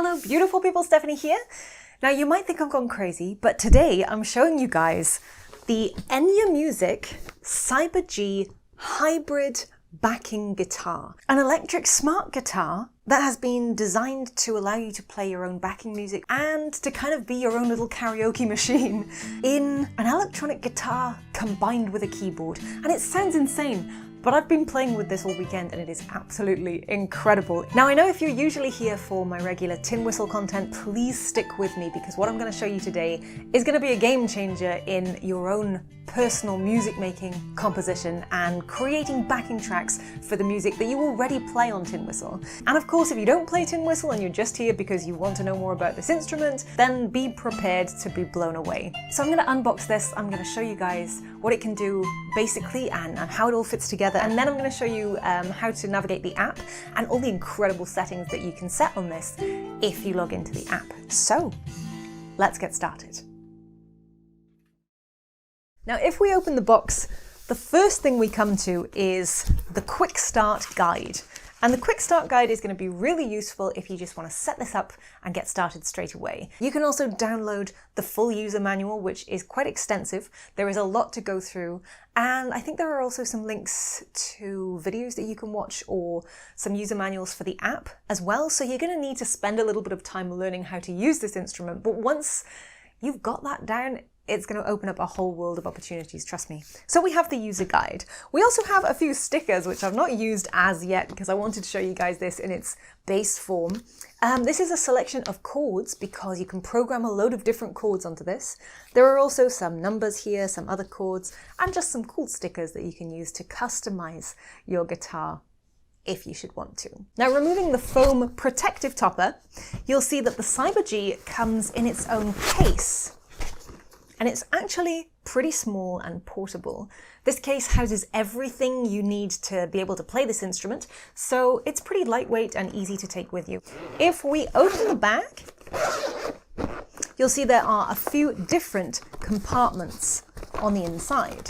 Hello beautiful people, Stephanie here. Now you might think I've gone crazy, but today I'm showing you guys the Enya Music Cyber G hybrid backing guitar. An electric smart guitar that has been designed to allow you to play your own backing music and to kind of be your own little karaoke machine in an electronic guitar combined with a keyboard. And it sounds insane, but I've been playing with this all weekend and it is absolutely incredible. Now I know if you're usually here for my regular tin whistle content, please stick with me because what I'm going to show you today is going to be a game changer in your own personal music making, composition and creating backing tracks for the music that you already play on tin whistle. And of course, if you don't play tin whistle and you're just here because you want to know more about this instrument, then be prepared to be blown away. So I'm going to unbox this, I'm going to show you guys what it can do basically and how it all fits together, and then I'm going to show you how to navigate the app and all the incredible settings that you can set on this if you log into the app. So let's get started. Now, if we open the box, the first thing we come to is the Quick Start Guide. And the Quick Start Guide is going to be really useful if you just want to set this up and get started straight away. You can also download the full user manual, which is quite extensive. There is a lot to go through. And I think there are also some links to videos that you can watch or some user manuals for the app as well. So you're going to need to spend a little bit of time learning how to use this instrument. But once you've got that down, it's going to open up a whole world of opportunities, trust me. So we have the user guide. We also have a few stickers, which I've not used as yet because I wanted to show you guys this in its base form. This is a selection of chords because you can program a load of different chords onto this. There are also some numbers here, some other chords, and just some cool stickers that you can use to customize your guitar if you should want to. Now, removing the foam protective topper, you'll see that the Cyber G comes in its own case. And it's actually pretty small and portable. This case houses everything you need to be able to play this instrument, so it's pretty lightweight and easy to take with you. If we open the back, you'll see there are a few different compartments on the inside.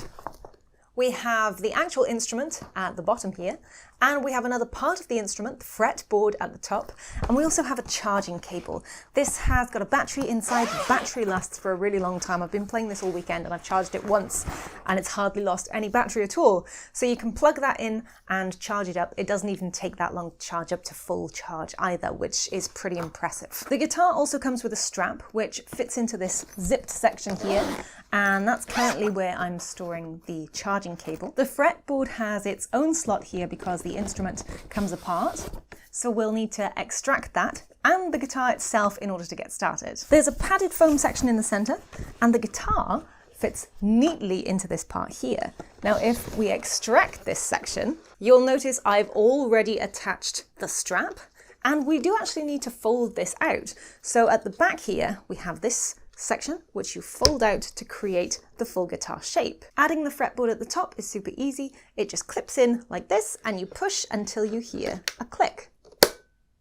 We have the actual instrument at the bottom here, and we have another part of the instrument, the fretboard at the top, and we also have a charging cable. This has got a battery inside. The battery lasts for a really long time. I've been playing this all weekend and I've charged it once and it's hardly lost any battery at all. So you can plug that in and charge it up. It doesn't even take that long to charge up to full charge either, which is pretty impressive. The guitar also comes with a strap which fits into this zipped section here, and that's currently where I'm storing the charging cable. The fretboard has its own slot here because the instrument comes apart, so we'll need to extract that and the guitar itself in order to get started. There's a padded foam section in the center, and the guitar fits neatly into this part here. Now, if we extract this section, you'll notice I've already attached the strap, and we do actually need to fold this out. So at the back here, we have this section which you fold out to create the full guitar shape. Adding the fretboard at the top is super easy. It just clips in like this and you push until you hear a click.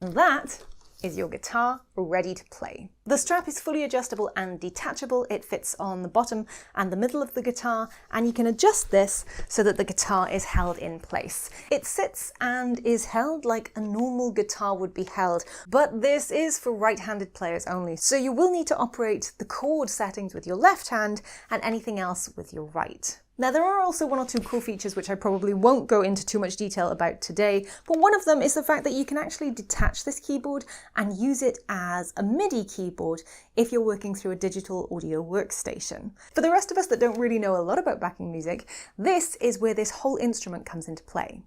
And that is your guitar ready to play. The strap is fully adjustable and detachable. It fits on the bottom and the middle of the guitar, and you can adjust this so that the guitar is held in place. It sits and is held like a normal guitar would be held, but this is for right-handed players only. So you will need to operate the chord settings with your left hand and anything else with your right. Now, there are also one or two cool features which I probably won't go into too much detail about today, but one of them is the fact that you can actually detach this keyboard and use it as a MIDI keyboard if you're working through a digital audio workstation. For the rest of us that don't really know a lot about backing music, this is where this whole instrument comes into play.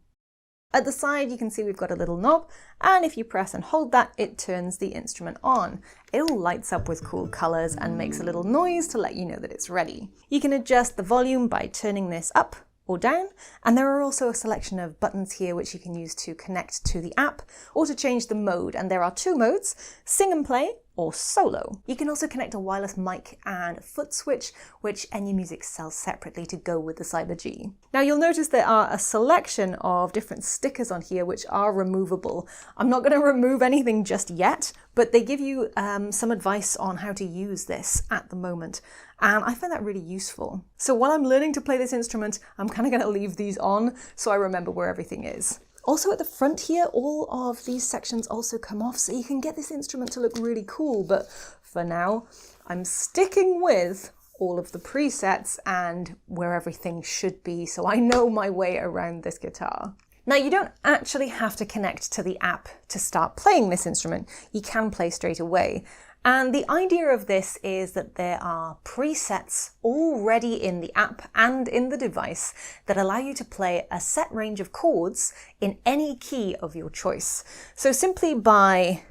At the side, you can see we've got a little knob, and if you press and hold that, it turns the instrument on. It all lights up with cool colors and makes a little noise to let you know that it's ready. You can adjust the volume by turning this up or down, and there are also a selection of buttons here which you can use to connect to the app or to change the mode, and there are two modes: sing and play or solo. You can also connect a wireless mic and foot switch, which Enya Music sells separately to go with the Cyber G. Now, you'll notice there are a selection of different stickers on here which are removable. I'm not going to remove anything just yet, but they give you some advice on how to use this at the moment, and I find that really useful. So while I'm learning to play this instrument, I'm kind of going to leave these on so I remember where everything is. Also at the front here, all of these sections also come off, so you can get this instrument to look really cool. But for now, I'm sticking with all of the presets and where everything should be, so I know my way around this guitar. Now, you don't actually have to connect to the app to start playing this instrument. You can play straight away. And the idea of this is that there are presets already in the app and in the device that allow you to play a set range of chords in any key of your choice. So simply by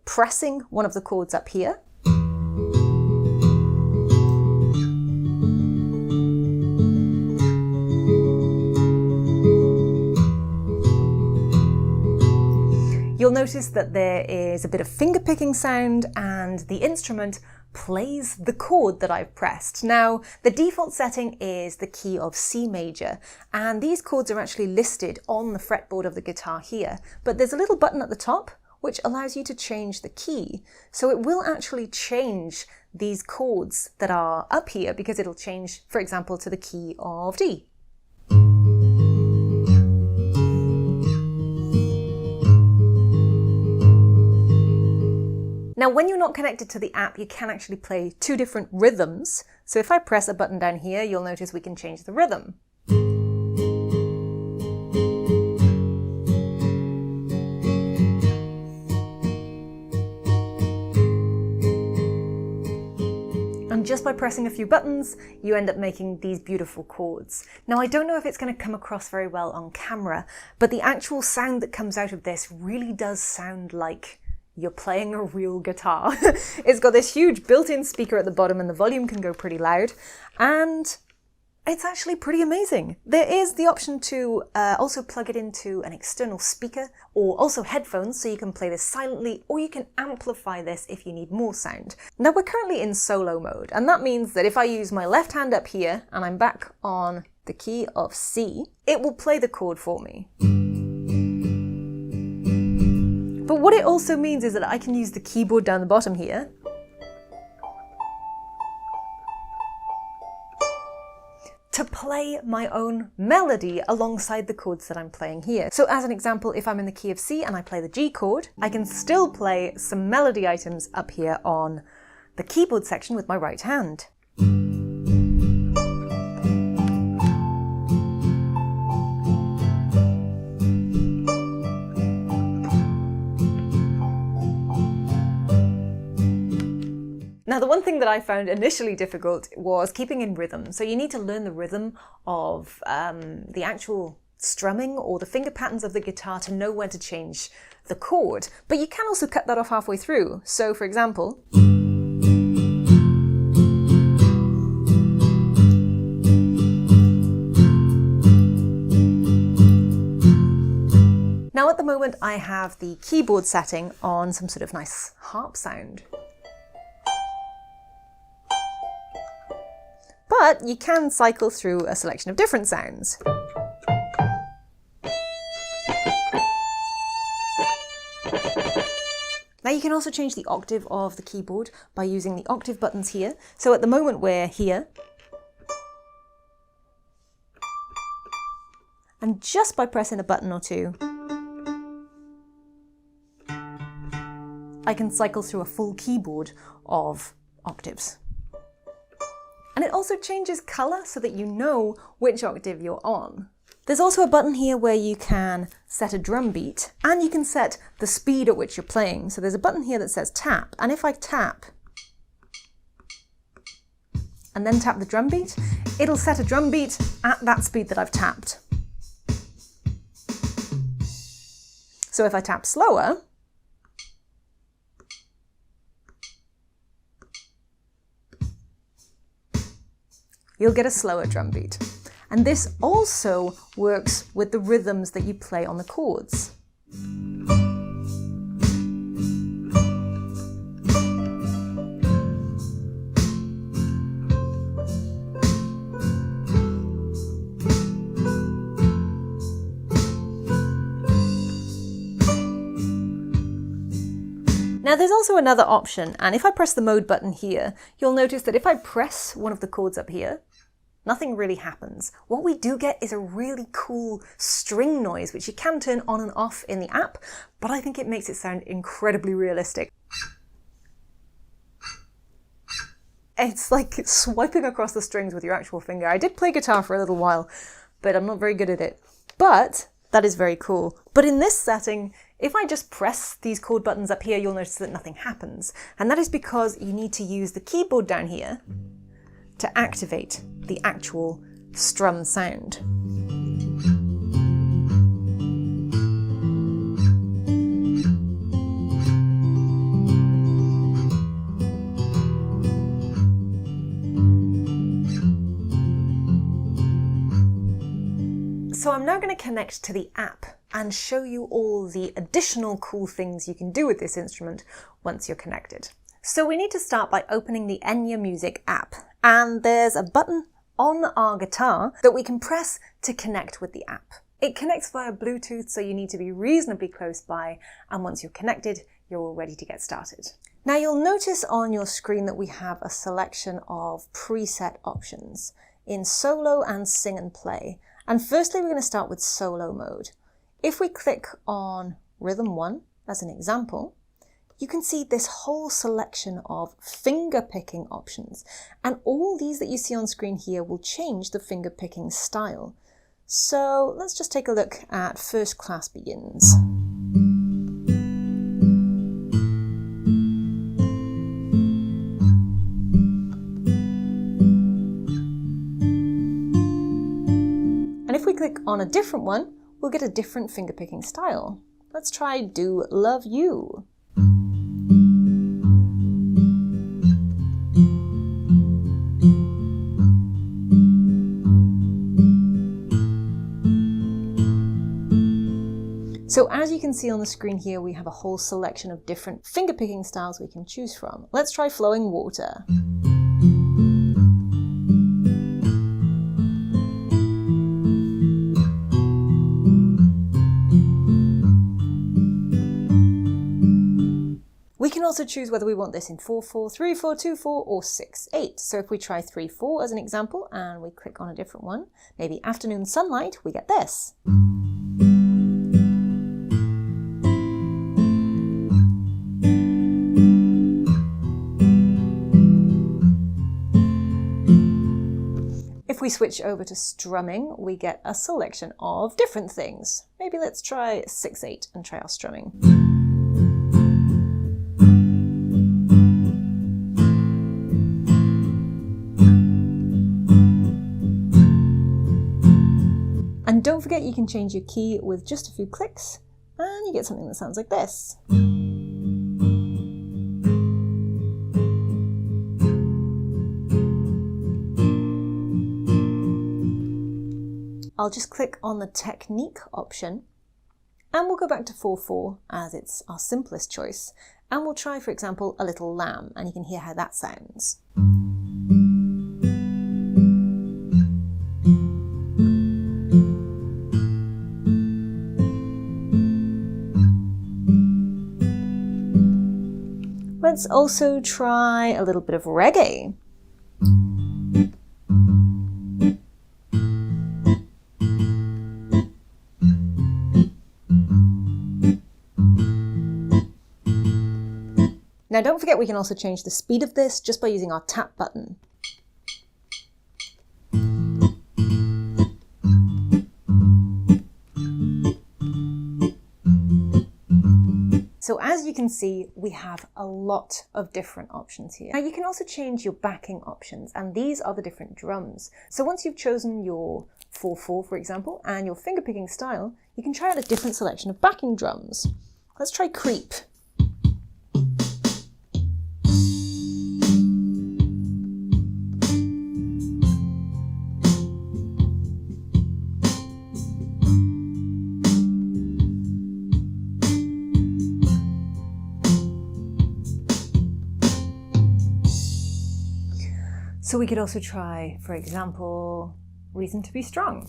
pressing one of the chords up here, you'll notice that there is a bit of finger picking sound and the instrument plays the chord that I've pressed. Now, the default setting is the key of C major, and these chords are actually listed on the fretboard of the guitar here, but there's a little button at the top which allows you to change the key. So it will actually change these chords that are up here because it'll change, for example, to the key of D. Now, when you're not connected to the app, you can actually play two different rhythms. So if I press a button down here, you'll notice we can change the rhythm. And just by pressing a few buttons, you end up making these beautiful chords. Now, I don't know if it's going to come across very well on camera, but the actual sound that comes out of this really does sound like you're playing a real guitar. It's got this huge built-in speaker at the bottom and the volume can go pretty loud, and it's actually pretty amazing. There is the option to also plug it into an external speaker or also headphones, so you can play this silently, or you can amplify this if you need more sound. Now, we're currently in solo mode, and that means that if I use my left hand up here and I'm back on the key of C, it will play the chord for me. But what it also means is that I can use the keyboard down the bottom here to play my own melody alongside the chords that I'm playing here. So as an example, if I'm in the key of C and I play the G chord, I can still play some melody items up here on the keyboard section with my right hand. Now, the one thing that I found initially difficult was keeping in rhythm. So you need to learn the rhythm of the actual strumming or the finger patterns of the guitar to know when to change the chord. But you can also cut that off halfway through. So for example, now at the moment I have the keyboard setting on some sort of nice harp sound. But you can cycle through a selection of different sounds. Now you can also change the octave of the keyboard by using the octave buttons here. So at the moment we're here. And just by pressing a button or two, I can cycle through a full keyboard of octaves. And it also changes colour so that you know which octave you're on. There's also a button here where you can set a drum beat and you can set the speed at which you're playing. So there's a button here that says tap, and if I tap and then tap the drum beat, it'll set a drum beat at that speed that I've tapped. So if I tap slower, you'll get a slower drum beat. And this also works with the rhythms that you play on the chords. Now there's also another option, and if I press the mode button here, you'll notice that if I press one of the chords up here, Nothing really happens. What we do get is a really cool string noise, which you can turn on and off in the app, but I think it makes it sound incredibly realistic. It's like swiping across the strings with your actual finger. I did play guitar for a little while, but I'm not very good at it. But that is very cool. But in this setting, if I just press these chord buttons up here, you'll notice that nothing happens. And that is because you need to use the keyboard down here to activate the actual strum sound. So I'm now going to connect to the app and show you all the additional cool things you can do with this instrument once you're connected. So we need to start by opening the Enya Music app, and there's a button on our guitar that we can press to connect with the app. It connects via Bluetooth, so you need to be reasonably close by, and once you're connected, you're all ready to get started. Now you'll notice on your screen that we have a selection of preset options in solo and sing and play. And firstly, we're going to start with solo mode. If we click on rhythm 1 as an example, you can see this whole selection of finger picking options. And all these that you see on screen here will change the finger picking style. So let's just take a look at First Class Begins. And if we click on a different one, we'll get a different finger picking style. Let's try Do Love You. So as you can see on the screen here, we have a whole selection of different finger picking styles we can choose from. Let's try Flowing Water. We can also choose whether we want this in 4/4, 3/4, 2/4 or 6/8. So if we try 3/4 as an example and we click on a different one, maybe Afternoon Sunlight, we get this. If we switch over to strumming, we get a selection of different things. Maybe let's try 6/8 and try our strumming. And don't forget you can change your key with just a few clicks and you get something that sounds like this. I'll just click on the technique option and we'll go back to 4/4 as it's our simplest choice. And we'll try, for example, A Little Lamb, and you can hear how that sounds. Let's also try a little bit of reggae. Now don't forget we can also change the speed of this just by using our tap button. So as you can see, we have a lot of different options here. Now you can also change your backing options, and these are the different drums. So once you've chosen your 4/4, for example, and your finger picking style, you can try out a different selection of backing drums. Let's try Creep. So we could also try, for example, Reason to Be Strong.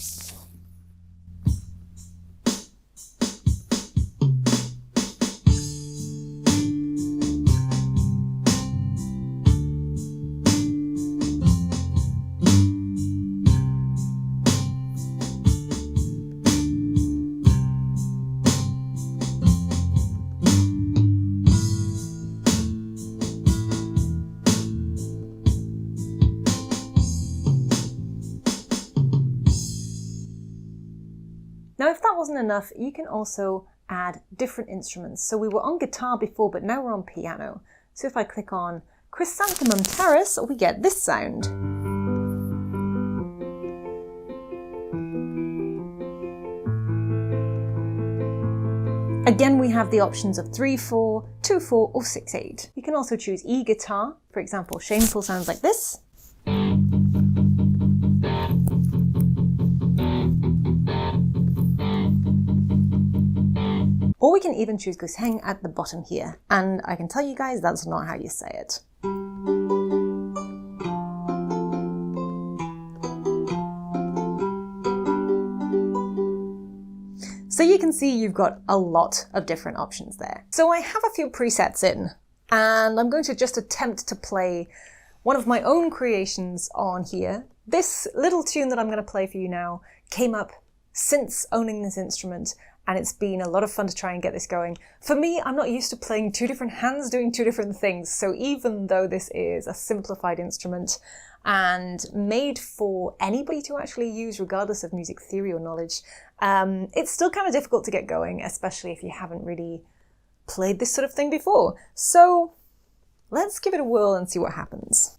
wasn't enough, you can also add different instruments. So we were on guitar before, but now we're on piano. So if I click on Chrysanthemum Terrace, we get this sound. Again, we have the options of 3/4, 2/4 or 6/8. You can also choose E-guitar. For example, Shameful sounds like this. Or we can even choose Guseng at the bottom here. And I can tell you guys, that's not how you say it. So you can see you've got a lot of different options there. So I have a few presets in, and I'm going to just attempt to play one of my own creations on here. This little tune that I'm going to play for you now came up since owning this instrument, and it's been a lot of fun to try and get this going. For me, I'm not used to playing two different hands doing two different things, so even though this is a simplified instrument and made for anybody to actually use regardless of music theory or knowledge, it's still kind of difficult to get going, especially if you haven't really played this sort of thing before. So let's give it a whirl and see what happens.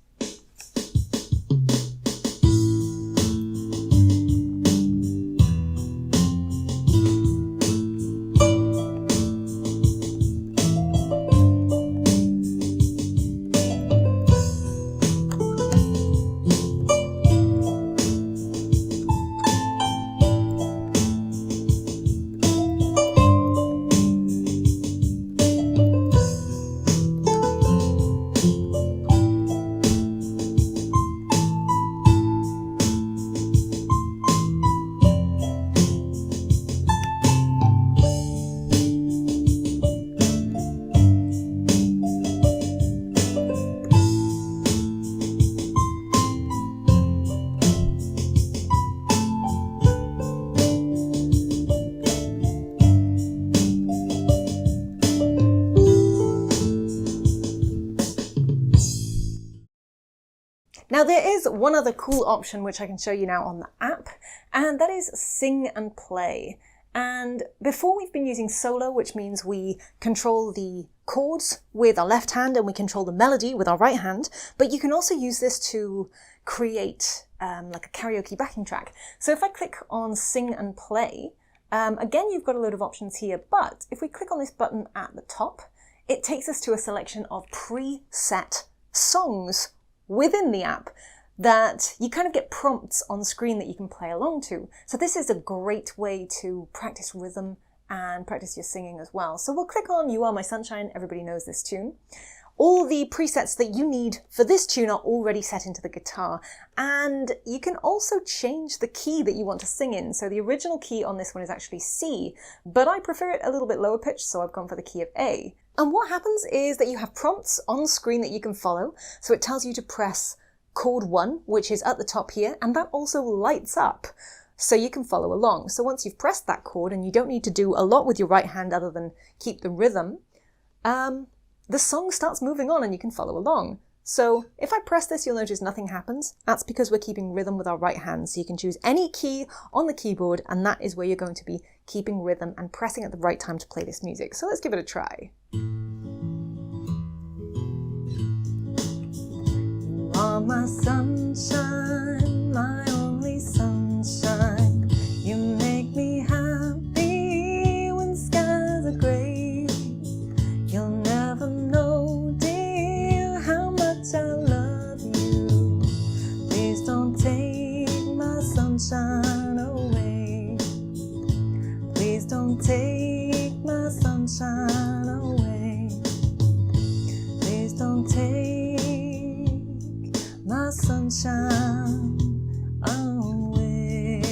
Now there is one other cool option which I can show you now on the app, and that is Sing and Play. And before we've been using solo, which means we control the chords with our left hand and we control the melody with our right hand, but you can also use this to create like a karaoke backing track. So if I click on Sing and Play, again you've got a load of options here, but if we click on this button at the top, it takes us to a selection of preset songs within the app that you kind of get prompts on screen that you can play along to. So this is a great way to practice rhythm and practice your singing as well. So we'll click on You Are My Sunshine. Everybody knows this tune. All the presets that you need for this tune are already set into the guitar, and you can also change the key that you want to sing in. So the original key on this one is actually C, but I prefer it a little bit lower pitched, so I've gone for the key of A. And what happens is that you have prompts on screen that you can follow. So it tells you to press chord 1, which is at the top here, and that also lights up so you can follow along. So once you've pressed that chord, and you don't need to do a lot with your right hand other than keep the rhythm, the song starts moving on and you can follow along. So if I press this, you'll notice nothing happens. That's because we're keeping rhythm with our right hand. So you can choose any key on the keyboard, and that is where you're going to be keeping rhythm and pressing at the right time to play this music. So let's give it a try. You are my sunshine, my only sunshine. You make me happy when skies are gray. You'll never know, dear, how much I love you. Please don't take my sunshine away. Please don't take my sunshine away. Please don't take my sunshine away.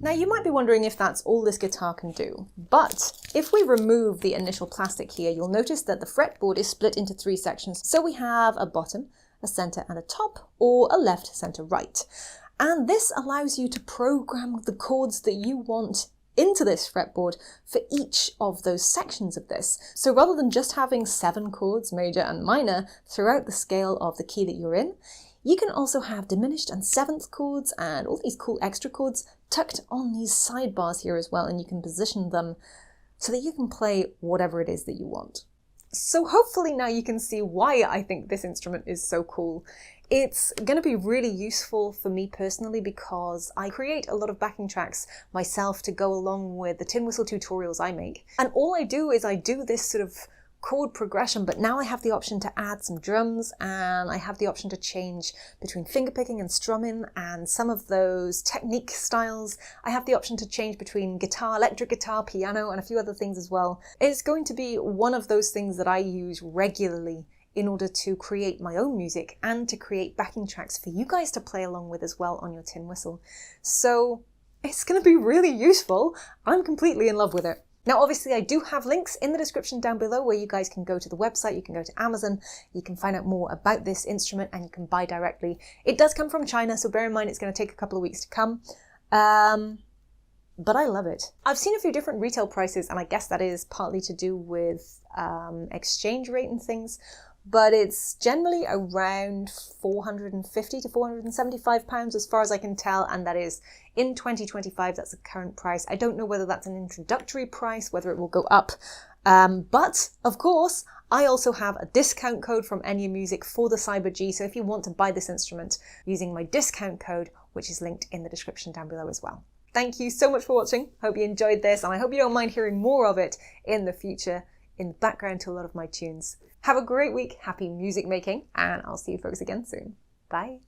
Now you might be wondering if that's all this guitar can do, but if we remove the initial plastic here, you'll notice that the fretboard is split into 3 sections. So we have a bottom, a center and a top, or a left, center, right. And this allows you to program the chords that you want into this fretboard for each of those sections of this. So rather than just having 7 chords, major and minor, throughout the scale of the key that you're in, You can also have diminished and seventh chords and all these cool extra chords tucked on these sidebars here as well, and you can position them so that you can play whatever it is that you want. So hopefully now you can see why I think this instrument is so cool. It's going to be really useful for me personally because I create a lot of backing tracks myself to go along with the tin whistle tutorials I make. And all I do is I do this sort of chord progression, but now I have the option to add some drums, and I have the option to change between fingerpicking and strumming and some of those technique styles. I have the option to change between guitar, electric guitar, piano, and a few other things as well. It's going to be one of those things that I use regularly in order to create my own music and to create backing tracks for you guys to play along with as well on your tin whistle. So it's going to be really useful. I'm completely in love with it. Now, obviously, I do have links in the description down below where you guys can go to the website, you can go to Amazon, you can find out more about this instrument, and you can buy directly. It does come from China, so bear in mind it's going to take a couple of weeks to come. But I love it. I've seen a few different retail prices, and I guess that is partly to do with exchange rate and things, but it's generally around £450 to £475 as far as I can tell, and that is in 2025, that's the current price. I don't know whether that's an introductory price, whether it will go up, but of course, I also have a discount code from Enya Music for the Cyber G, so if you want to buy this instrument using my discount code, which is linked in the description down below as well. Thank you so much for watching. Hope you enjoyed this, and I hope you don't mind hearing more of it in the future in the background to a lot of my tunes. Have a great week, happy music making, and I'll see you folks again soon. Bye.